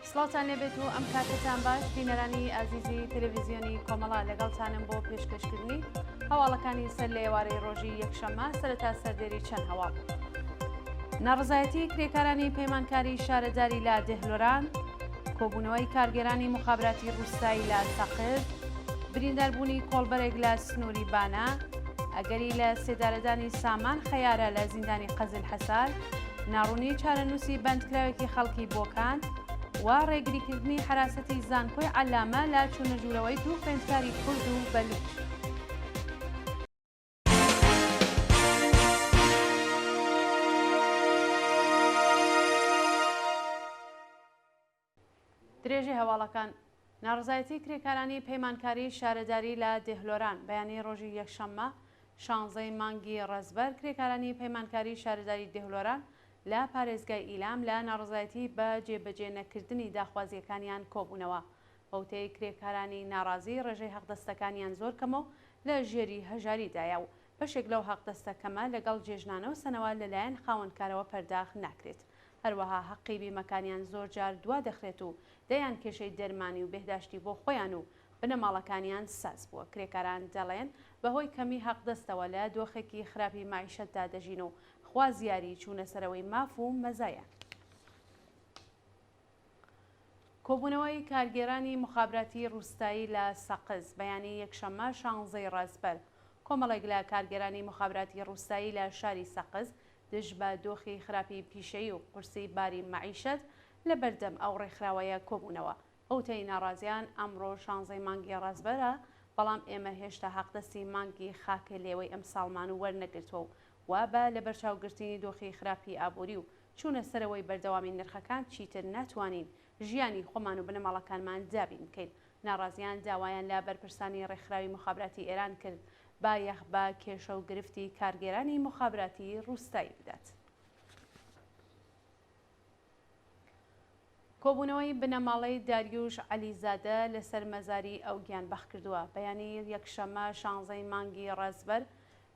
سڵاتان لێبێت و ئەم کاتتان باش بینەرانی ئازیزی تەلەڤیزیۆنی کۆمەڵا لەگەڵتانم بۆ پێشکەشکردنی هەواڵەکانی سەر لە ئێوارەی ڕۆژی یەکشەممە سەرەتا سەردێری چەند هەوا بوو. ناڕزایەتی کرێکارانی پەیمانکاری شارەداری لە دێهلۆران، کۆبوونەوەی کارگێرانی مخابراتی ڕووستایی لە سەقز، برینداربوونی کۆڵبەرێک لە سنووری بانە، ئەگەری لە سێدارەدانی سامان خەیارە لە زیندانی قەزل حەسار، ناڕوونی چارەنووسی بەندکراوێکی خەڵکی بۆکان و ڕێگریکردنی حراسەتی زانکۆی عەلامە لە چوونەژوورەوەی دوو خوێندکاری کورد و بەلوچ. درێژی هەواڵەکان ناڕزایەتی کرێکارانی پەیمانکاری شارەداری لە دێهلۆران بەیانی ڕۆژی یەکشەممە 16 مانگی ڕەزبەر کرێکارانی پەیمانکاری شارەداری دێهلۆران لە پارێزگای ئیلام لە ناڕزایەتی بە جێبەجێ نەکردنی داخوازیەکانیان کۆبوونەوە. بەوتەی کرێکارانی ناڕازی ڕێژەی حەقدەستەکانیان زۆر کەمە و لە ژێری هەژاریدایە و بەشێک لەو حەقدەستەکەمە لەگەڵ جێژنانە و سەنەوە لەلایەن خاوەنکارەوە پەرداخ ناکرێت. هەروەها حەقی بیمەکانیان زۆر جار دوا دەخرێت و دەیان کێشەی دەرمانی و بێهداشتی بۆ خۆیان و بنەماڵەکانیان ساز بووە. کرێکاران دەڵێن بەهۆی کەمی حەقدەستەوە لە دۆخێکی خراپی مایشەتدا دەژین و خوازیاری چوونەسەرەوەی ماف و مەزایە. کۆبوونەوەی کارگێرانی مخابراتی ڕووستایی لە سەقز بەیانی یەکشەممە 16 ڕەزبەر کۆمەڵێک لە کارگێرانی مخابراتی ڕووستایی لە شاری سەقز دژ بە دۆخی خراپی پیشەیی و قورسی باری مەعیشەت لە بەردەم ئەو ڕێکخراوەیە کۆبوونەوە. ئەوتەی ناڕازیان ئەمڕۆ 16 مانگی ڕەزبەرە، بەڵام ئێمە هێشتا حەقدەستی مانگی خاکە لێوەی ئەم ساڵمان و وەرنەگرتووە و بە لە بەرچاوگرتنی دۆخی خراپی ئابووری و چوونە سەرەوەی بەردەوامی نرخەکان چیتر ناتوانین ژیانی خۆمان و بنەماڵەکانمان دابین بکەین. ناڕازیان داوایان لە بەرپرسانی ڕێکخراوی مخابراتی ئێران کرد با یەخ بە کێشە و گرفتی کارگێرانی مخابراتی ڕووستایی بدات. کۆبوونەوەی بنەماڵەی داریوش عەلیزادە لەسەر مەزاری ئەو گیانبەخت کردووە. بەیانی یەکشەممە 16 مانگی ڕەزبەر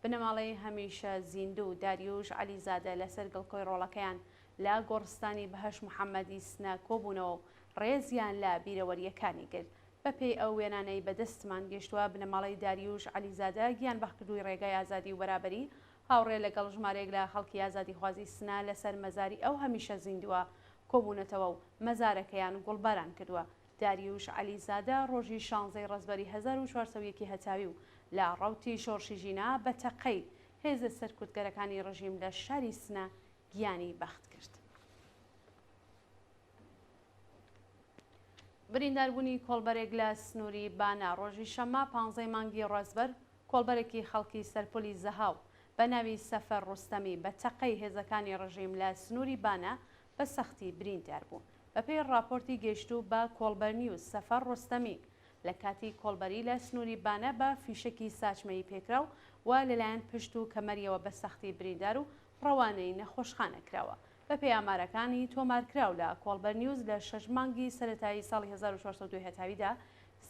بنەماڵەی هەمیشە زیندوو داریوش عەلیزادە لەسەر گڵکۆی ڕۆڵەکەیان لە گۆڕستانی بەهەش محەممەدی سنە کۆبوونەوە و ڕێزیان لە بیرەوەریەکانی کرد. بەپێی ئەو وێنانەی بەدەستمان گەشتووە بنەماڵەی داریوش عەلیزادە گیانبەخت کردووی ڕێگای ئازادی و بەرابەری هاوڕێ لەگەڵ ژمارەیەک لە خەڵکی ئازادی خوازی سنە لەسەر مەزاری ئەو هەمیشە زیندووە کۆبوونەتەوە و مەزارەکەیان گوڵباران کردووە. داریوش عەلیزادە ڕۆژی 16 ڕەزبەری 1401 هەتاوی و لە ڕەوتی شۆڕشی ژینا بە تەقەی هێزە سەرکوتگەرەکانی ڕژیم لە شاری سنە گیانی بەخت کرد. برینداربوونی کۆڵبەرێک لە سنووری بانە ڕۆژی شەممە 15 مانگی ڕەزبەر کۆڵبەرێکی خەڵکی سەرپۆلی زەهاو بە ناوی سەفەر ڕوستەمی بە تەقەی هێزەکانی ڕژیم لە سنووری بانە بە سەختی بریندار بوو. بەپێی راپۆرتی گەیشتوو بە کۆڵبەر نیوز سەفەر ڕوستەمی لە کاتی کۆڵبەری لە سنووری بانە بە فیشکی ساچمەی پێکراو و لەلایەن پشت و کەمەریەوە بە سەختی بریندار و ڕەوانەی نەخۆشخانە کراوە. بەپێی ئامارەکانی تۆمارکراو لە کۆڵبەر نیوز لە 6 مانگی سەرەتایی ساڵی 1402 هەتاویدا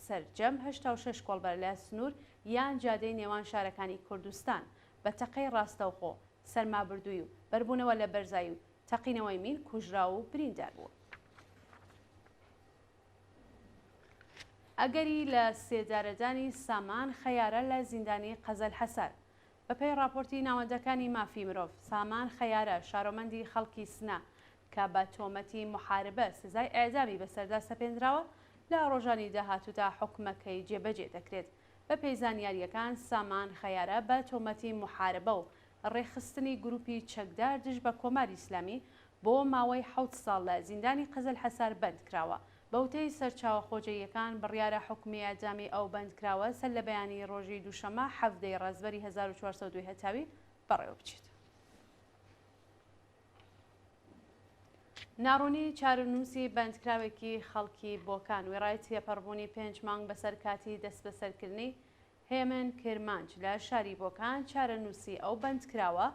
سەرجەم 86 کۆڵبەر لە سنوور یان جادەی نێوان شارەکانی کوردستان بە تەقەی ڕاستەوخۆ سەرمابردووی و بەربوونەوە لە بەرزایی و تەقینەوەی مین کوژرا و بریندار بووە. ئەگەری لە سێدارەدانی سامان خەیارە لە زیندانی قەزل حەسار بەپێی راپۆرتی ناوەندەکانی مافی مرۆڤ سامان خەیارە شارۆمەندی خەڵکی سنە کە بە تۆمەتی محاربە سزای ئەعدامی بەسەردا سەپێنراوە لە ڕۆژانی داهاتوودا حکومەکەی جێبەجێ دەکرێت. بە پێی زانیاریەکان سامان خەیارە بە تۆمەتی محاربە و ڕێخستنی گروپی چەکدار دژ بە کۆماری ئیسلامی بۆ ماوەی 7 ساڵ لە زیندانی قەزل حەسار بەند کراوە. بەوتەی سەرچاوە خۆجەیەکان بڕیارە حکومی ئەعدامی ئەو بەندکراوە سەر لە بەیانی ڕۆژی دووشەممە 7 ڕەزبەری 1402 هەتاوی بەڕێوە بچێت. ناڕوونی چارەنووسی بەندکراوێکی خەڵکی بۆکان وێڕای تێپەڕبوونی 5 مانگ بەسەر کاتی دەست بەسەرکردنی هێمن کرمانج لە شاری بۆکان چارەنووسی ئەو بەندکراوە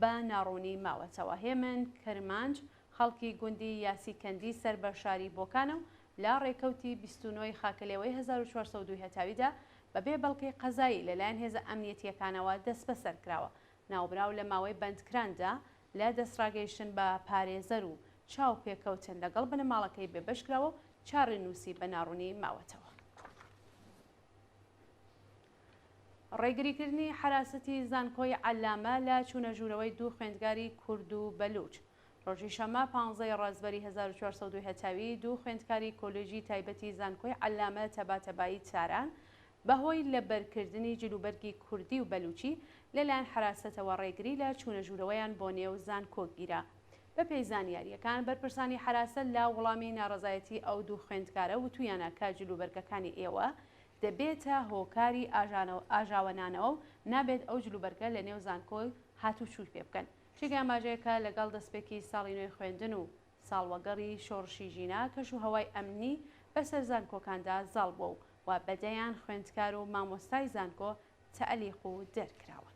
بە ناڕوونی ماوەتەوە. هێمن کرمانج خەڵکی گوندی یاسی کەندی سەر بە شاری بۆکانە و لە ڕێکەوتی 29 خاکەلێوەی 1402 هەتاویدا بەبێ بەڵگەی قەزایی لەلایەن هێزە ئەمنیەتیەکانەوە دەست بەسەر کراوە. ناوبراو لە ماوەی بەندکراندا لە دەستڕاگەیشتن بە پارێزەر و چاو پێکەوتن لەگەڵ بنەماڵەکەی بێبەشکراوە و چاڕی نووسی بە ناڕوونی ماوەتەوە. ڕێگریکردنی حراسەتی زانکۆی عەلامە لە چوونەژوورەوەی دوو خوێندکاری کورد و بەلوچ. ڕۆژی شەمە 15 ڕازبەری 1402 هەتاوی دوو خوێندکاری کۆلێژی تایبەتی زانکۆی عەلامە تەباتەبایی چاران بەهۆی لەبەرکردنی جلوبەرگی کوردی و بەلوچی لەلایەن حراسەتەوە ڕێگری لە چوونەژوورەوەیان بۆ نێو زانکۆ گیرا. بە پێی زانیاریەکان بەرپرسانی حراسەت لە وەڵامی ناڕەزایەتی ئەو دوو خوێندکارە وتویانە کە جلوبەرگەکانی ئێوە دەبێتە هۆکاری ئاژاوەنانەوە و نابێت ئەو جلوبەرگە لە نێو زانکۆی هاتوچوو پێ بکەن. شێگە ئاماژەیەکە لەگەڵ دەستپێکی ساڵی نوێی خوێندن و ساڵوەگەڕی شۆڕشی ژینا کەشوهەوای ئەمنی بەسەر زانکۆکاندا زاڵ بووە و بەدەیان خوێندکار و مامۆستای زانکۆ تەعلیق و دەرکراوە.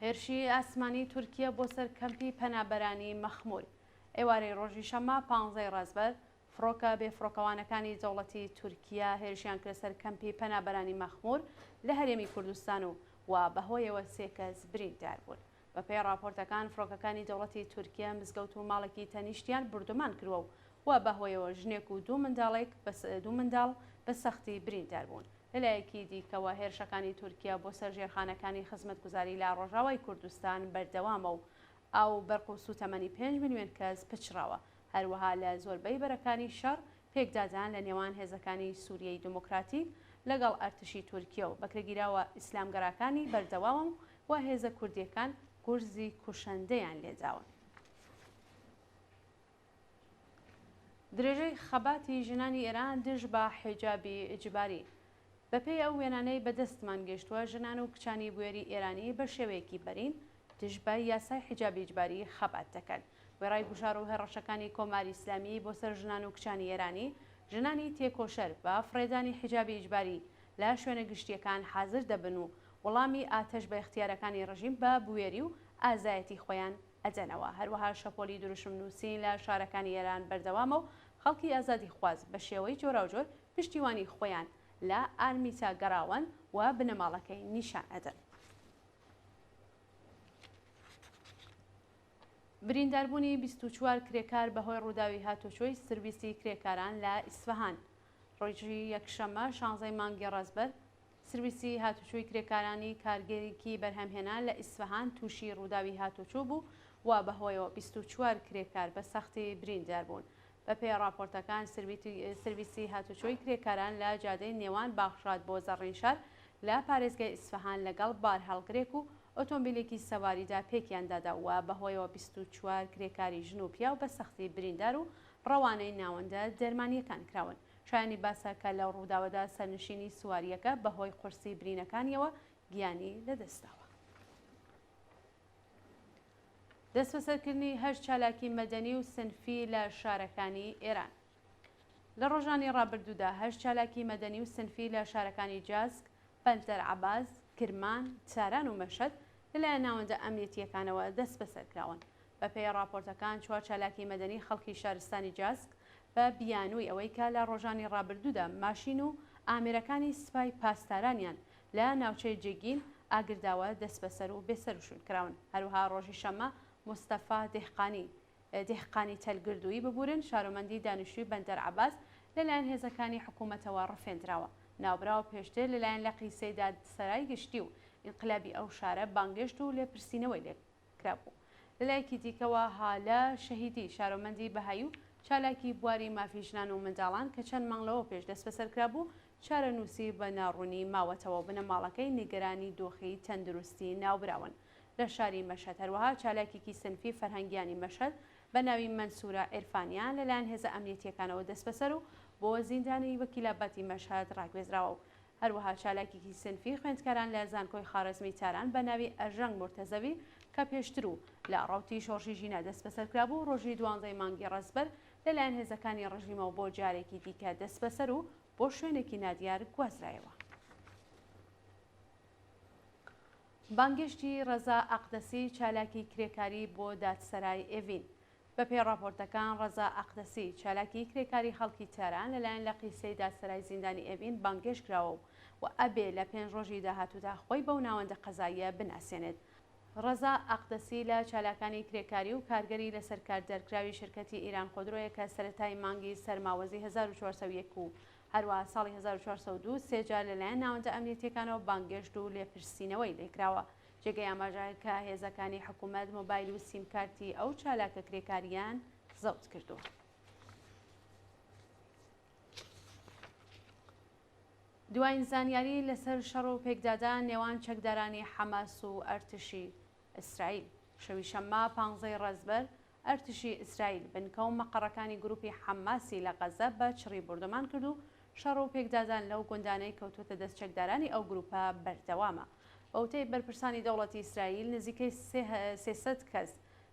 هێرشی ئاسمانی تورکیا بۆ سەر کەمپی پەنابەرانی مەخمور. ئێوارەی ڕۆژی شەمە 15 ڕازبەر فڕۆکە بێفڕۆکەوانەکانی دەوڵەتی تورکیا هێرشیان کرد سەر کەمپی پەنابەرانی مەخمور لە هەرێمی کوردستان و بەهۆیەوە 3 کەس بریندار بوون. بە پێی راپۆرتەکان فڕۆکەکانی دەوڵەتی تورکیا مزگەوت و ماڵێکی تەنیشتیان بردومان کردووە و بەهۆیەوە ژنێک و دوو منداڵ بە سەختی بریندار بوون. لەلایەکی دیکەوە هێرشەکانی تورکیا بۆ سەر ژێرخانەکانی خزمەتگوزاری لە ڕۆژاوای کوردستان بەردەوامە و ئەو بەرق و سوتەمەنی 5 ملیۆن کەس پچراوە. هەروەها لە زۆربەی بەرەکانی شەڕ پێکدادان لە نێوان هێزەکانی سووریەی دموکراتیک لەگەڵ ئەرتشی تورکیا و بەکرێگیراوە ئیسلامگەڕاکانی بەردەوام و هێزە کوردیەکان گورزی کوشەندەیان لێداون. درێژەی خەباتی ژنانی ئێران دژ بە حیجابی ئیجباری. بەپێی ئەو وێنانەی بەدەستمان گەشتووە ژنان و کچانی بوێری ئێرانی بە شێوەیەکی بەرین دژ بە یاسای حیجابی ئیجباری خەبات دەکەن. وێڕای گوشار و هێڕەشەکانی کۆماری ئیسلامی بۆ سەر ژنان و کچانی ئێرانی ژنانی تێکۆشەر بە فڕێدانی حیجابی ئیجباری لە شوێنە گشتیەکان حازر دەبن و وەڵامی ئاتەش بە اختیارەکانی ڕژیم بە بوێری و ئازایەتی خۆیان ئەدەنەوە. هەروەها شەپۆلی دروشم نووسین لە شارەکانی ئێران بەردەوامە و خەڵکی ئازادی خواز بە شێوەی جۆراوجۆر پشتیوانی خۆیان لە ئارمیتا گەڕاون و بنەماڵەکەی نیشان ئەدەن. برینداربوونی 24 کرێکار بەهۆی ڕووداوی هاتوچۆی سرویسی کرێکاران لە ئیسفەهان. ڕۆژی یەکشەمە 16 مانگی ڕازبەر سرویسی هاتوچۆی کرێکارانی کارگەرێکی بەرهەمهێنا لە ئیسفەهان تووشی ڕووداوی هاتوچۆ بوو و بەهۆیەوە 24 کرێکار بە سەختی بریندار بوون. بە پێی راپۆرتەکان سرویسی هاتوچۆی کرێکاران لە جادەی نێوان باخشاد بۆ زەڕینشار لە پارێزگای ئیسفەهان لەگەڵ بار هەڵگرێک و ئۆتۆمبیلێکی سەواریدا پێکیاندادا و بەهۆیەوە 24 کرێکاری ژن و پیا و بە سەختی بریندار و ڕەوانەی ناوەندە دەرمانیەکان کراون. شایانی باسە کە لەو ڕووداوەدا سەرنشینی سواریەکە بەهۆی قورسی برینەکانیەوە گیانی لەدەستاوە. دەست بەسەرکردنی 8 چالاکی مەدەنی و سنفی لە شارەکانی ئێران. لە ڕۆژانی ڕابردوودا 8 چالاکی مەدەنی و سنفی لە شارەکانی جاسک، بەندەر عەباس، کرمان، چاران و مەشەد لەلایەن ناوەندە ئەمنیەتیەکانەوە دەست بەسەرکراون. بە پێی راپۆرتەکان 4 چالاکی مەدەنی خەڵکی شارستانی جاسک بە بیانووی ئەوەی کە لە ڕۆژانی ڕابردوودا ماشین و ئامێرەکانی سوپای پاسدارانیان لە ناوچەی جێگین ئاگرداوە دەست بەسەر و بێسەرشون کراون. هەروها ڕۆژی شەمە مستەفا دێحقانی تەلگردووی ببورن شارۆمەندی دانیشتووی بەندەر عەباس لەلایەن هێزەکانی حکوومەتەوە ڕفێنراوە. ناوبراوە پێشتر لەلایەن لە قیسەی دادسەرای گشتی و ئینقلابی ئەو شارە بانگێشت و لێپرسینەوەی لێکرابوو. لەلایەکی دیکەوە هالە شەهیدی شارۆمەندی بەهایی و چالاکی بواری مافی ژنان و منداڵان کە چەند مانگلەوە پێش دەست بەسەرکرا بوو چارە نووسی بە ناڕوونی ماوەتەوە بنەماڵەکەی نیگەرانی دۆخی تەندروستی ناوبراون. لە شاری مەشەد هەروەها چالاکێکی سنفی فەرهەنگیانی مەشەد بە ناوی مەنسوورە ئێرفانیان لەلایەن هێزە ئەمنیەتیەکانەوە دەست بەسەر و بۆ زیندانی وەکیلابەتی مەشەد ڕاگوێزراوە و هەروەها چالاکێکی سنفی خوێندکاران لە زانکۆی خارەزمی تاران بە ناوی ئەژەنگ مرتەزەوی کە پێشتر و لە ڕاوتی شۆڕشی ژینە دەست بەسەرکرا بوو ڕۆژی 12 مانگی ڕەزبەر لەلایەن هێزەکانی ڕژیمەوە بۆ جارێکی دیکە دەست بەسەر و بۆ شوێنێکی نادیار گوازرایەوە. بانگشتی ڕەزا ئەقدەسی چالاکی کرێکاری بۆ دادسەرای ئێڤین. بە پێی راپۆرتەکان ڕەزا ئەقدەسی چالاکی کرێکاری خەڵکی تاران لەلایەن لە قیسەی دادسەرای زیندانی ئێڤین بانگێشت کراوە و ئەبێ لە 5 ڕۆژی داهاتوودا خۆی بەو ناوەندە قەزاییە بناسێنێت. ڕەزا ئەقدەسی لە چالاکانی کرێکاری و کارگەری لەسەر کاردەرکراوی شرکەتی ئیران خۆدرۆیە کە سەرەتای مانگی سەرماوەزی 1401 و هەروەها ساڵی 1402 سێجار لەلایەن ناوەندە ئەمنیەتیەکانەوە بانگێشت و لێپرسینەوەی لێکراوە. جێگەی ئاماژەیە کە هێزەکانی حکوومەت مۆبایل و سیمکارتی ئەو چالاکە کرێکاریان زەوت کردووە. دوایین زانیاری لەسەر شەڕ و پێکدادان نێوان چەکدارانی حەماس و ئەرتشی ئیسرائیل. شەوی شەممە 15 ڕەزبەر ئەرتشی ئیسرائیل بنکە و مەقەڕەکانی گروپی حەماسی لە غەزە بە چڕی بردەمان کرد و شەڕ و پێکدادان لەو گوندانەی کەوتوتە دەست چەکدارانی ئەو گروپە بەردەوامە. بەوتەی بەرپرسانی دەوڵەتی ئیسرائیل نزیکەی 300 کەس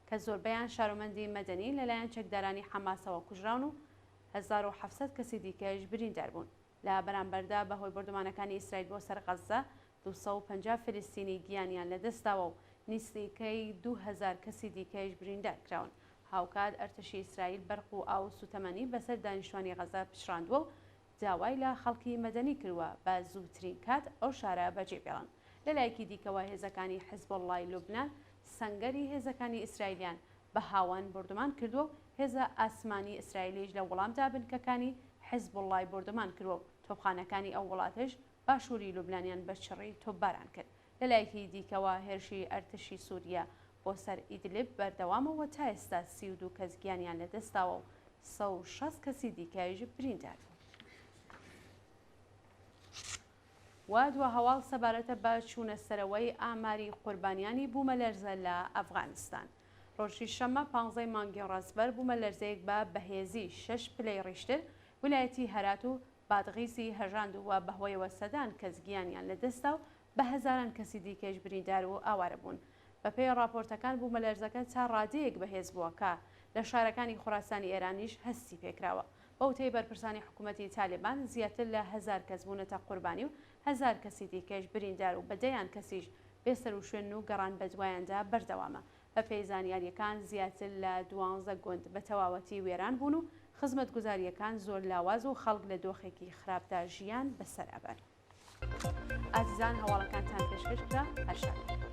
کە زۆربەیان شارۆمەندی مەدەنی لەلایەن چەکدارانی حەماسەوە کوژراون و 1700 کەسی دیکەش بریندار بوون. لە بەرامبەردا بەهۆی بردومانەکانی ئیسرائیل بۆ سەر غەزە 250 فلستینی گیانیان لەدەستاوە و نزیکەی 2000 کەسی دیکەش بریندار کراون. هاوکات ئەرتشی ئیسرائیل بەرق و ئاو سوتەمەنی بەسەر دانیشتوانی غەزە پشراندووە و داوای لە خەڵکی مەدەنی کردووە بە زووترین کات ئەو شارە بەجێبێڵن. لەلایەکی دیکەوە هێزەکانی حیزبوڵڵای لوبنان سەنگەری هێزەکانی ئیسرائیلیان بە هاوان بردومان کردووە و هێزە ئاسمانی ئیسرائیلیش لە وەڵامدا بنکەکانی حیزبوڵڵای بردومان کردووە و تۆپخانەکانی ئەو وڵاتش باشووری لوبنانیان بە چڕی تۆپباران کرد. لەلایەکی دیکەوە هێرشی ئەرتشی سووریا بۆ سەر ئیدلیب بەردەوامەوە تا ئێستا 32 کەس گیانیان لەدەستاوە و 160 کەسی دیکەیش بریندار بوو. و دووە هەواڵ سەبارەتە بە چوونەسەرەوەی ئاماری قوربانیانی بوومەلەرزە لە ئەفغانستان. ڕۆژی شەممە 15 مانگی ڕەزبەر بوومەلەرزەیەک بە بەهێزی 6 پلەی ڕیشتر ویلایەتی هەرات و بادغیسی هەژاندووە بەهۆیەوە سەدان کەس گیانیان لەدەستا و بە هەزاران کەسی دیکەش بریندار و ئاوارە بوون. بەپێی راپۆرتەکان بوومەلەرزەکە تا ڕادەیەک بەهێز بووە کە لە شارەکانی خوراسانی ئێرانیش هەستی پێکراوە. بەوتەی بەرپرسانی حکوومەتی تالیبان زیاتر لە 1000 کەس بوونەتە قوربانی و 1000 کەسی دیکەش بریندار و بەدەیان کەسیش بێسەر و شوێن و گەڕان بە دوایاندا بەردەوامە. بەپێی زانیاریەکان زیاتر لە 12 گوند بە تەواوەتی وێران بوون و خزمەتگوزاریەکان زۆر لاواز و خەڵک لە دۆخێکی خراپدا ژیان بەسەر ئەبەر. ئازیزان هەواڵەکانتان پێشکەشکرا هەر شاد.